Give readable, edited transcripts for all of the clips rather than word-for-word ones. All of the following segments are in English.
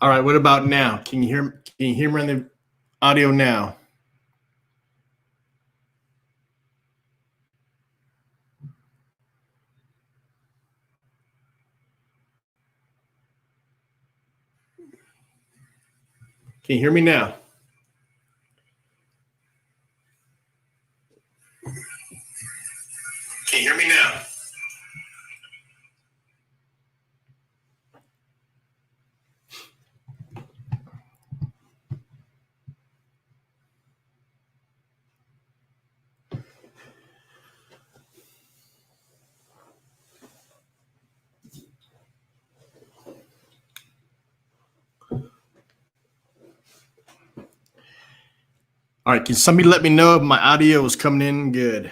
All right, what about now? Can you hear me on the audio now? Can you hear me now? Can you hear me now? All right, can somebody let me know if my audio is coming in good?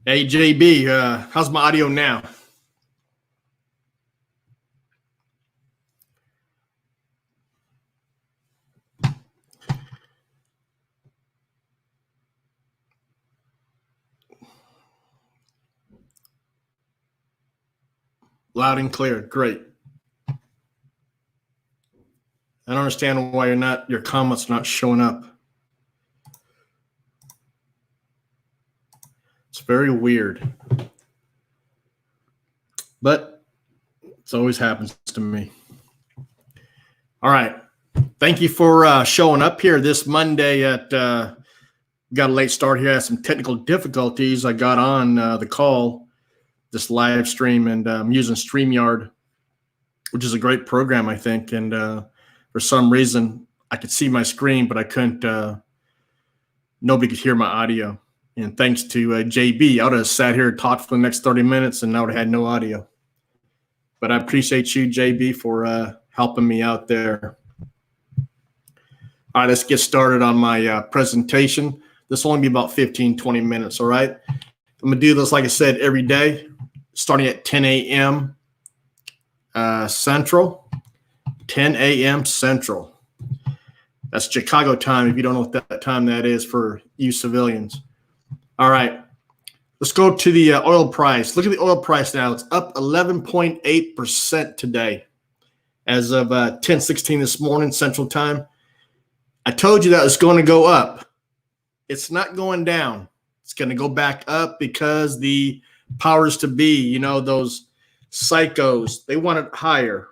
Hey, JB, how's my audio now? Loud and clear. Great. I don't understand why your comments are not showing up. It's very weird. But it always happens to me. All right. Thank you for showing up here this Monday at got a late start here. I had some technical difficulties. I got on the call, this live stream, and I'm using StreamYard, which is a great program, I think. And for some reason, I could see my screen, but I couldn't. Nobody could hear my audio. And thanks to JB, I would have sat here and talked for the next 30 minutes, and I would have had no audio. But I appreciate you, JB, for helping me out there. All right, let's get started on my presentation. This will only be about 15, 20 minutes, all right? I'm going to do this, like I said, every day, starting at 10 a.m. Central. 10 a.m. Central. That's Chicago time, if you don't know what that time that is for you civilians. All right, let's go to the oil price. Look at the oil price now. It's up 11.8% today as of 10:16 this morning, Central time. I told you that it's going to go up. It's not going down. It's going to go back up because the powers to be, you know, those psychos, they want it higher.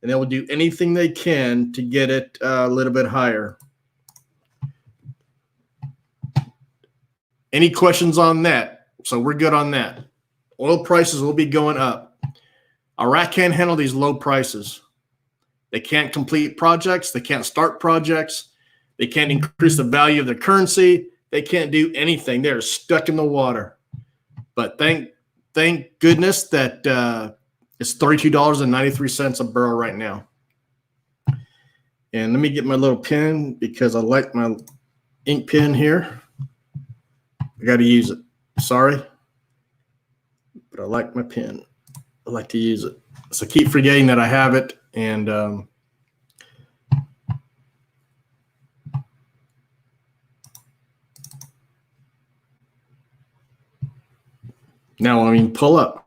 And they will do anything they can to get it a little bit higher. Any questions on that? So we're good on that. Oil prices will be going up. Iraq can't handle these low prices. They can't complete projects. They can't start projects. They can't increase the value of their currency. They can't do anything. They're stuck in the water. But thank goodness that it's $32.93 a barrel right now. And let me get my little pen because I like my ink pen here. I got to use it. Sorry. But I like my pen. I like to use it. So I keep forgetting that I have it. And now I mean pull up.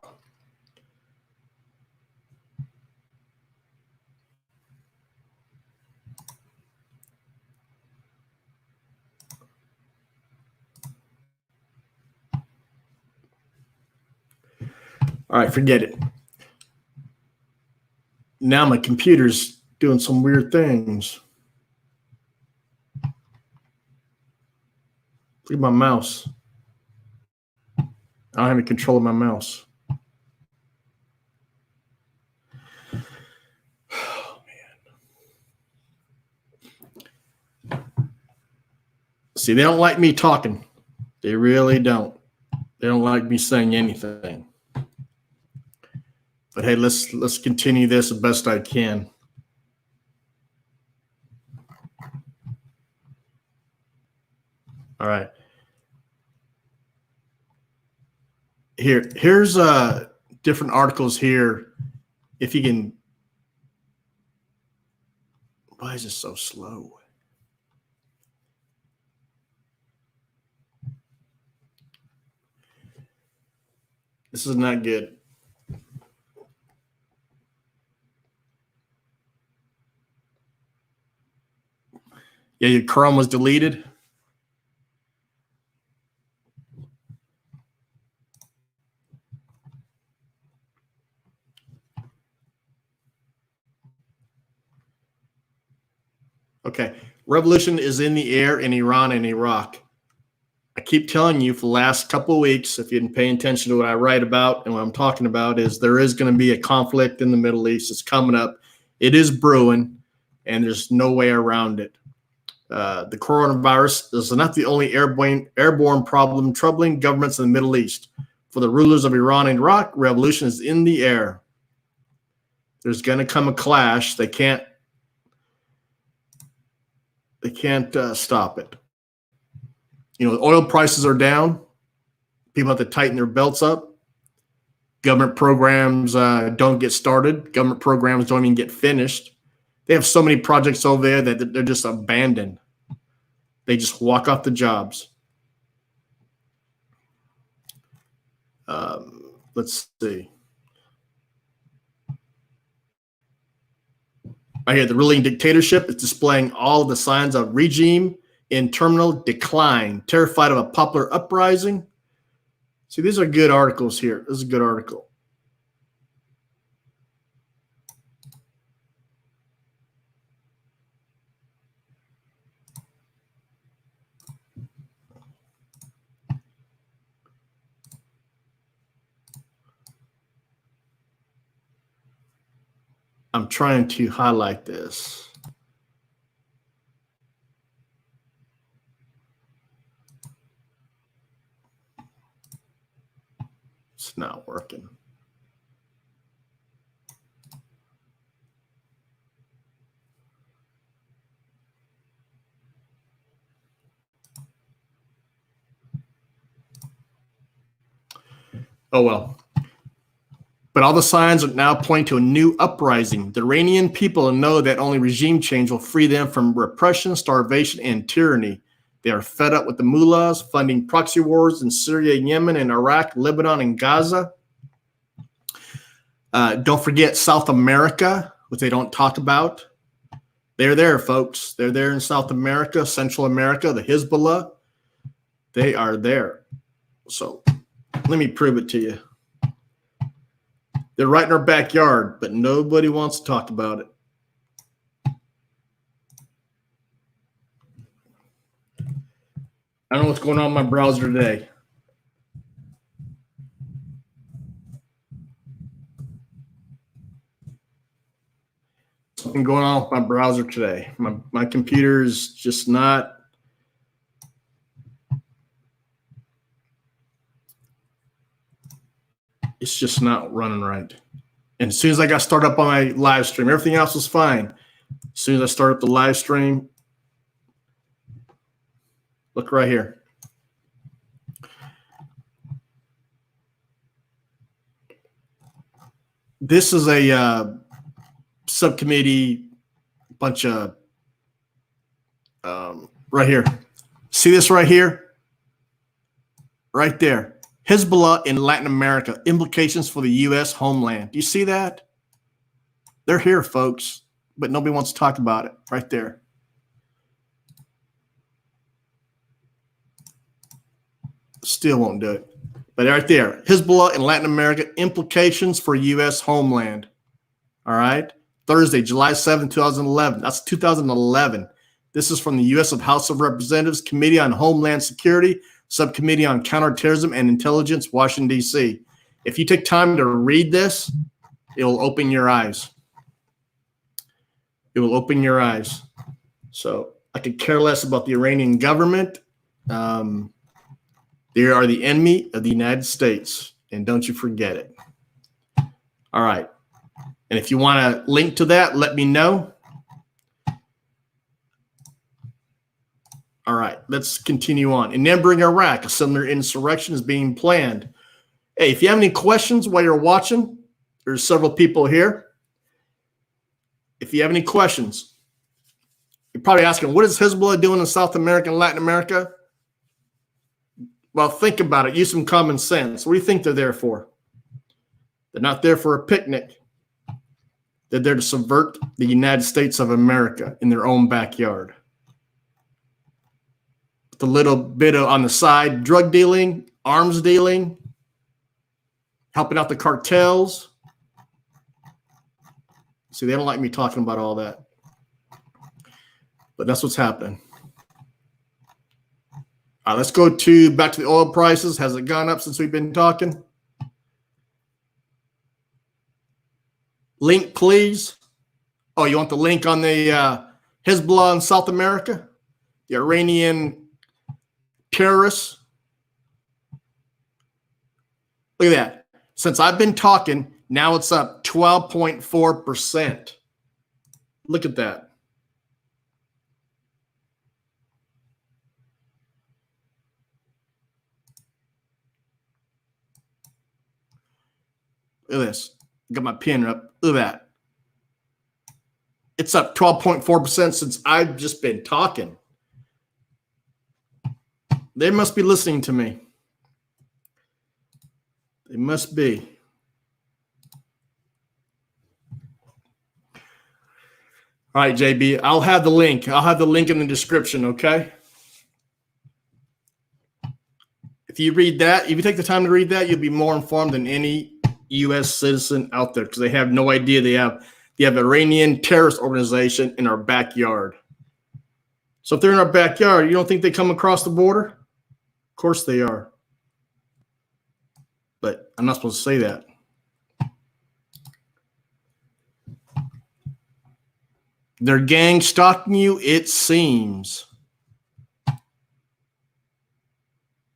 All right, forget it. Now my computer's doing some weird things. Look at my mouse. I don't have any control of my mouse. Oh, man. See, they don't like me talking. They really don't. They don't like me saying anything. But hey, let's continue this the best I can. All right. Here's different articles here. If you can, why is this so slow? This is not good. Yeah, your Chrome was deleted. Okay. Revolution is in the air in Iran and Iraq. I keep telling you for the last couple of weeks, if you didn't pay attention to what I write about and what I'm talking about, is there is going to be a conflict in the Middle East. It's coming up. It is brewing, and there's no way around it. The coronavirus is not the only airborne problem troubling governments in the Middle East. For the rulers of Iran and Iraq, revolution is in the air. There's going to come a clash. They can't stop it. You know, oil prices are down. People have to tighten their belts up. Government programs don't get started. Government programs don't even get finished. They have so many projects over there that they're just abandoned. They just walk off the jobs. Let's see. Right here, the ruling dictatorship is displaying all of the signs of regime in terminal decline, terrified of a popular uprising. See, these are good articles here. This is a good article. I'm trying to highlight this. It's not working. Oh, well. But all the signs are now pointing to a new uprising. The Iranian people know that only regime change will free them from repression, starvation, and tyranny. They are fed up with the mullahs funding proxy wars in Syria, Yemen, and Iraq, Lebanon, and Gaza. Don't forget South America, which they don't talk about. They're there, folks. They're there in South America, Central America, the HEZBOLLAH. They are there. So let me prove it to you. They're right in our backyard, but nobody wants to talk about it. I don't know what's going on in my browser today. Something going on with my browser today. My computer is just not. It's just not running right. And as soon as I got started up on my live stream, everything else was fine. As soon as I start up the live stream, look right here. This is a subcommittee, bunch of right here. See this right here? Right there. Hezbollah in Latin America, implications for the U.S. homeland. Do you see that? They're here, folks, but nobody wants to talk about it. Right there. Still won't do it. But right there, Hezbollah in Latin America, implications for U.S. homeland. All right. Thursday, July 7, 2011. That's 2011. This is from the U.S. House of Representatives Committee on Homeland Security, Subcommittee on Counterterrorism and Intelligence, Washington, D.C. If you take time to read this, it will open your eyes. It will open your eyes. So I could care less about the Iranian government. They are the enemy of the United States, and don't you forget it. All All right. And if you want to link to that, let me know. All right, let's continue on. In neighboring Iraq, a similar insurrection is being planned. Hey, if you have any questions while you're watching, there's several people here. If you have any questions, you're probably asking, what is Hezbollah doing in South America and Latin America? Well, think about it. Use some common sense. What do you think they're there for? They're not there for a picnic. They're there to subvert the United States of America in their own backyard. With a little bit of, on the side, drug dealing, arms dealing, helping out the cartels. See, they don't like me talking about all that. But that's what's happening. All right, let's go back to the oil prices. Has it gone up since we've been talking? Link, please. Oh, you want the link on the Hezbollah in South America? The Iranian terrorists? Look at that. Since I've been talking, now it's up 12.4%. Look at that. Look at this. Got my pin up. Look at that. It's up 12.4% since I've just been talking. They must be listening to me. They must be. All right, JB, I'll have the link. I'll have the link in the description, okay? If you read that, if you take the time to read that, you'll be more informed than any U.S. citizen out there because they have no idea they have an Iranian terrorist organization in our backyard. So if they're in our backyard, you don't think they come across the border? Of course they are. But I'm not supposed to say that. They're gang stalking you, it seems.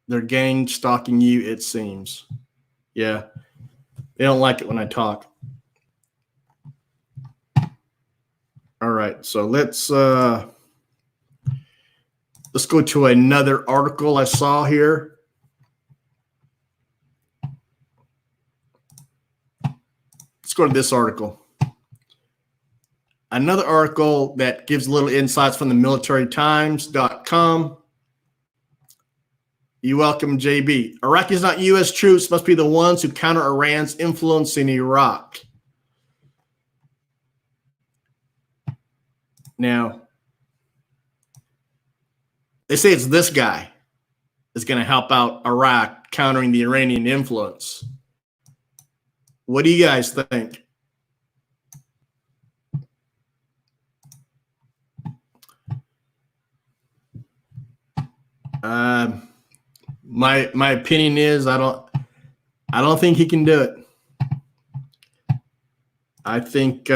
They're gang stalking you, it seems. Yeah. They don't like it when I talk. All right, so let's go to another article I saw here. Let's go to this article. Another article that gives little insights from the militarytimes.com. You welcome, JB. Iraqis, not U.S. troops, must be the ones who counter Iran's influence in Iraq. Now, they say it's this guy that's going to help out Iraq countering the Iranian influence. What do you guys think? My opinion is I don't think he can do it. I think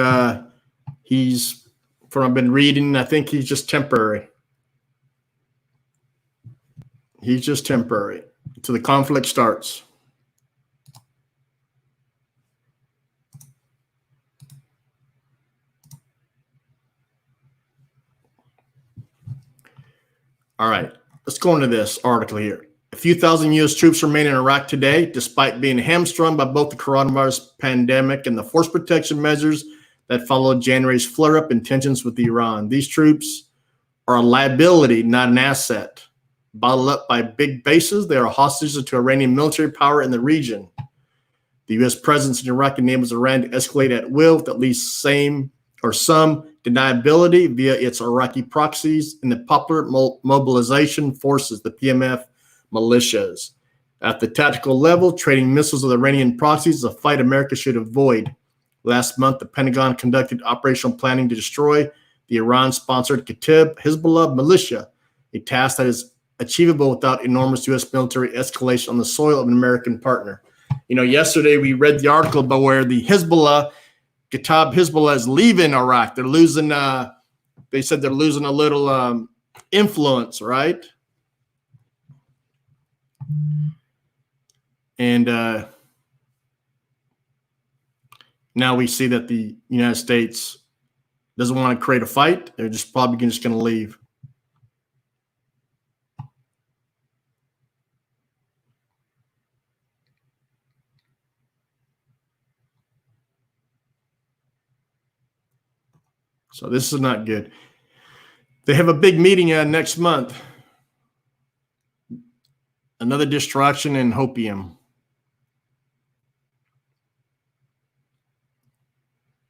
he's, from what I've been reading, I think he's just temporary. He's just temporary until the conflict starts. All right, let's go into this article here. A few thousand U.S. troops remain in Iraq today, despite being hamstrung by both the coronavirus pandemic and the force protection measures that followed January's flare-up in tensions with Iran. These troops are a liability, not an asset. Bottled up by big bases, they are hostages to Iranian military power in the region. The U.S. presence in Iraq enables Iran to escalate at will with at least some deniability via its Iraqi proxies and the Popular Mobilization Forces, the PMF militias. At the tactical level, trading missiles with Iranian proxies is a fight America should avoid. Last month, the Pentagon conducted operational planning to destroy the Iran-sponsored Kataib HEZBOLLAH militia, a task that is achievable without enormous U.S. military escalation on the soil of an American partner. You know, yesterday we read the article about where the Hezbollah, Kataib Hezbollah, is leaving Iraq. They're losing, they said they're losing a little influence, right? And Now we see that the United States doesn't want to create a fight. They're just probably just going to leave. So this is not good. They have a big meeting next month. Another distraction in hopium.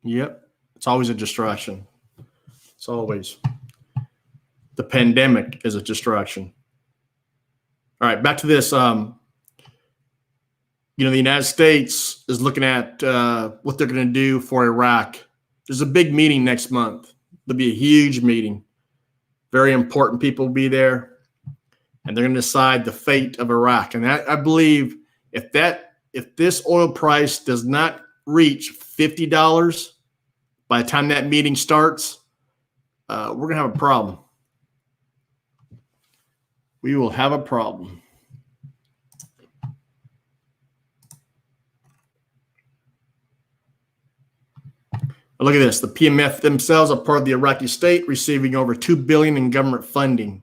Yep. It's always a distraction. It's always. The pandemic is a distraction. All right, back to this. The United States is looking at what they're going to do for Iraq. There's a big meeting next month. There'll be a huge meeting. Very important people will be there, and they're going to decide the fate of Iraq. And I believe if this oil price does not reach $50 by the time that meeting starts, we're going to have a problem. We will have a problem. Look at this. The PMF themselves are part of the Iraqi state, receiving over $2 billion in government funding.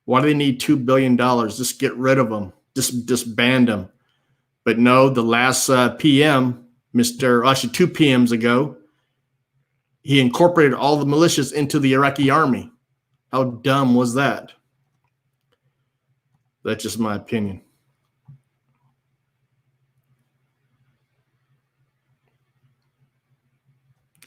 Why do they need $2 billion? Just get rid of them. Just ban them. But no, the last PM, actually 2 PMs ago, he incorporated all the militias into the Iraqi army. How dumb was that? That's just my opinion.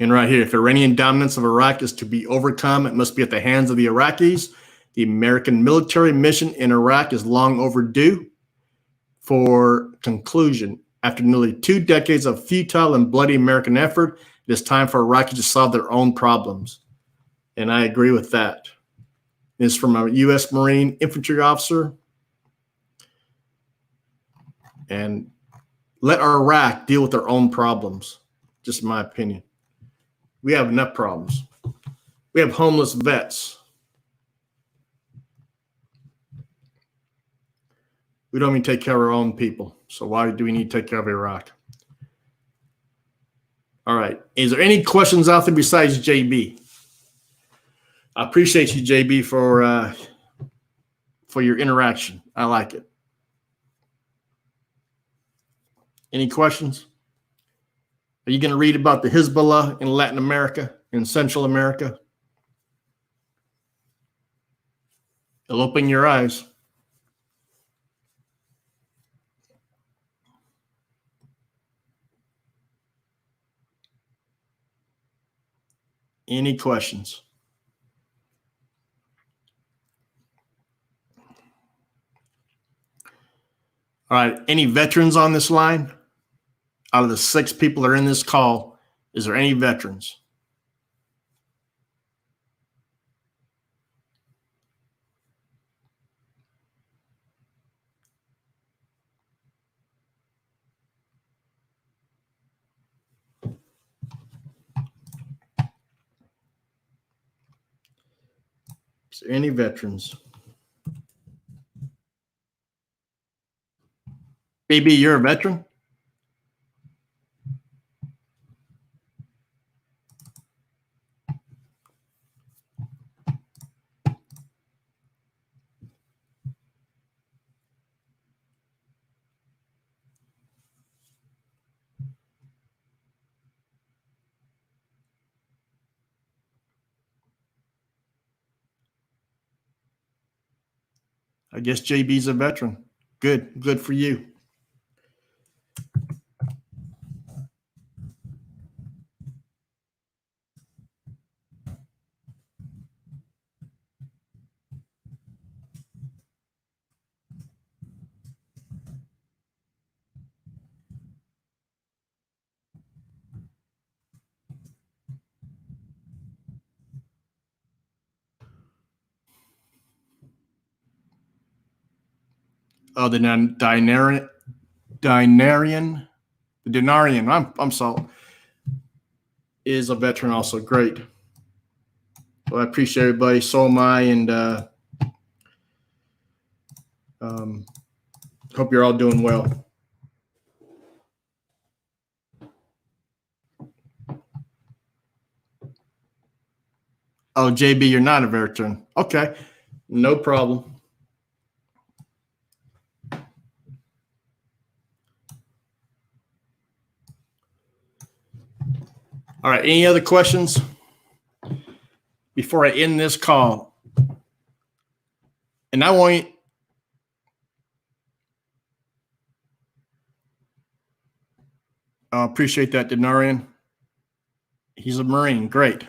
And right here, if Iranian dominance of Iraq is to be overcome, it must be at the hands of the Iraqis. The American military mission in Iraq is long overdue for conclusion. After nearly 2 decades of futile and bloody American effort, it is time for Iraqis to solve their own problems. And I agree with that. This is from a U.S. Marine infantry officer. And let Iraq deal with their own problems. Just my opinion. We have enough problems. We have homeless vets. We don't even take care of our own people. So why do we need to take care of Iraq? All right. Is there any questions out there besides JB? I appreciate you, JB, for your interaction. I like it. Any questions? Are you going to read about the HEZBOLLAH in Latin America, in Central America? It'll open your eyes. Any questions? All right. Any veterans on this line? Out of the 6 people that are in this call, is there any veterans? Is there any veterans? BB, you're a veteran? I guess JB's a veteran. Good for you. Oh, the Denarian. I'm sorry. Is a veteran also. Great. Well, I appreciate everybody. So am I, and hope you're all doing well. Oh, JB, you're not a veteran. Okay, no problem. All right, any other questions before I end this call? And I want I appreciate that, Denarian. He's a Marine. Great.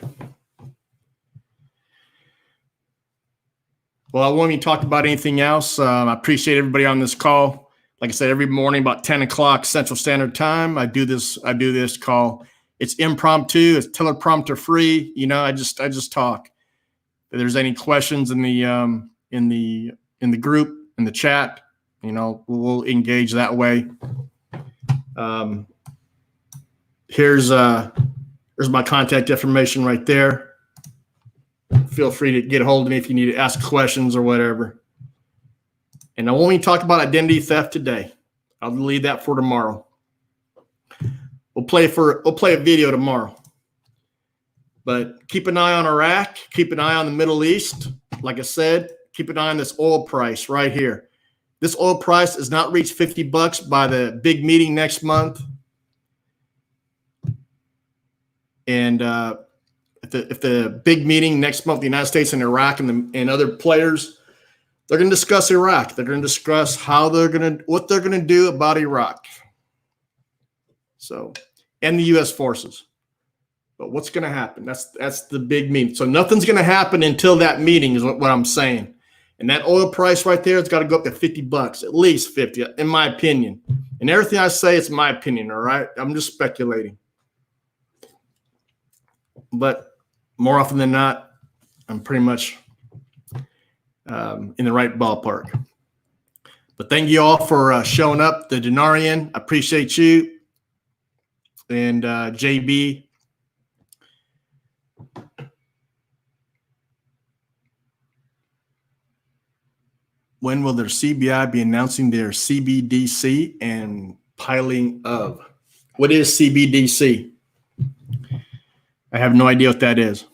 Well, I won't even talk about anything else. I appreciate everybody on this call. Like I said, every morning about 10 o'clock Central Standard Time, I do this call. It's impromptu. It's teleprompter free. You know, I just talk. If there's any questions in the group, in the chat, you know, we'll engage that way. Here's my contact information right there. Feel free to get a hold of me if you need to ask questions or whatever. And I won't even talk about identity theft today. I'll leave that for tomorrow. We'll play a video tomorrow. But keep an eye on Iraq. Keep an eye on the Middle East. Like I said, keep an eye on this oil price right here. This oil price has not reached $50 by the big meeting next month. And if the big meeting next month, the United States and Iraq and other players, they're going to discuss Iraq. They're going to discuss what they're going to do about Iraq. So, and the U.S. forces. But what's going to happen? That's the big meeting. So nothing's going to happen until that meeting is what I'm saying. And that oil price right there, it's got to go up to $50, at least 50, in my opinion. And everything I say, it's my opinion, all right? I'm just speculating. But more often than not, I'm pretty much in the right ballpark. But thank you all for showing up. The Denarian, I appreciate you. And JB. When will their CBI be announcing their CBDC and piling of? What is CBDC? I have no idea what that is.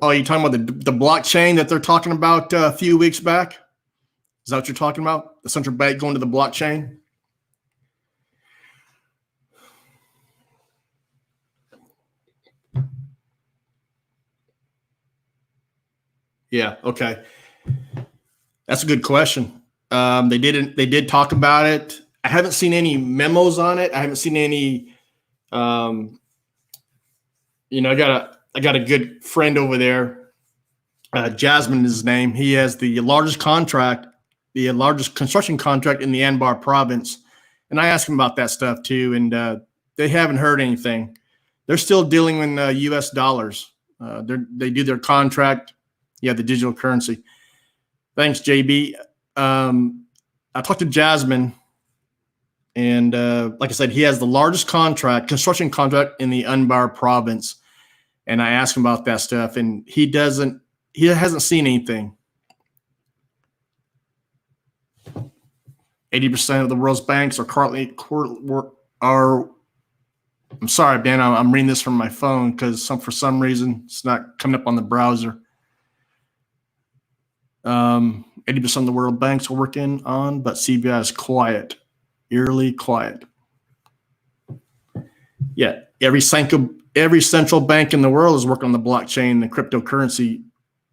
Oh, you're talking about the blockchain that they're talking about a few weeks back? Is that what you're talking about? The central bank going to the blockchain? Yeah, okay. That's a good question. They did talk about it. I haven't seen any memos on it. I haven't seen any I got a good friend over there. Jasmine is his name. He has the largest construction contract in the Anbar province. And I asked him about that stuff too. And they haven't heard anything. They're still dealing in US dollars. They do their contract. Yeah, the digital currency. Thanks, JB. I talked to Jasmine. And like I said, he has the largest construction contract in the Anbar province. And I asked him about that stuff. And he hasn't seen anything. 80% of the world's banks are currently I'm sorry, Ben, I'm reading this from my phone because for some reason it's not coming up on the browser. 80% of the world banks are working on, but CBI is quiet, eerily quiet. Yeah, every central bank in the world is working on the blockchain, the cryptocurrency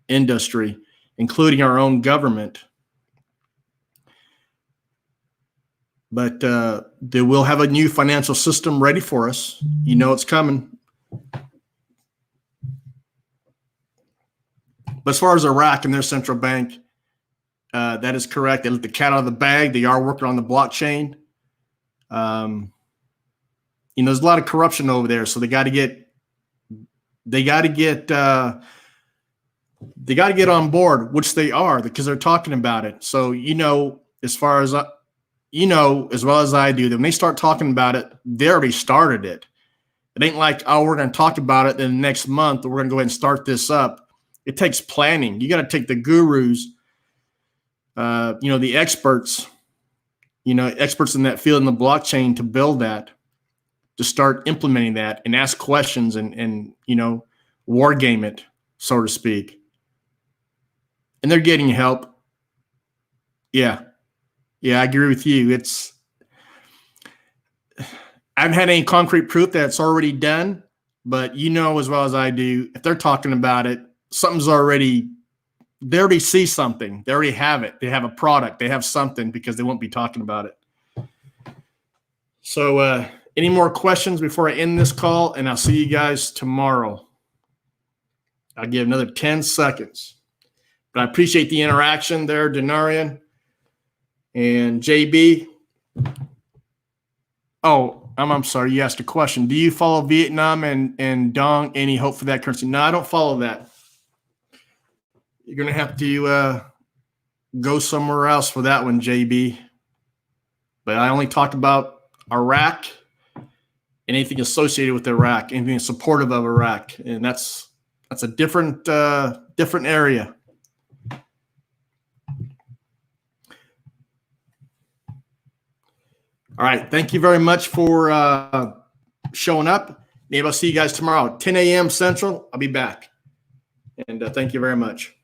industry, including our own government. But they will have a new financial system ready for us. You know it's coming. But as far as Iraq and their central bank, that is correct. They let the cat out of the bag. They are working on the blockchain. There's a lot of corruption over there, so they got to get on board, which they are, because they're talking about it. So as far as you know as well as I do that when they start talking about it, they already started it. It ain't like, oh, we're going to talk about it then next month, or we're going to go ahead and start this up. It takes planning. You got to take the gurus, the experts, experts in that field in the blockchain to build that, to start implementing that and ask questions and war game it, so to speak. And they're getting help. Yeah, I agree with you. I haven't had any concrete proof that it's already done, but you know as well as I do, if they're talking about it, they already see something. They already have it. They have a product. They have something because they won't be talking about it. So any more questions before I end this call? And I'll see you guys tomorrow. I'll give another 10 seconds. But I appreciate the interaction there, Denarian and JB. Oh, I'm sorry. You asked a question. Do you follow Vietnam and Dong? Any hope for that currency? No, I don't follow that. You're going to have to go somewhere else for that one, JB. But I only talked about Iraq, anything associated with Iraq, anything supportive of Iraq. And that's a different area. All right. Thank you very much for showing up. Maybe I'll see you guys tomorrow, 10 a.m. Central. I'll be back. And thank you very much.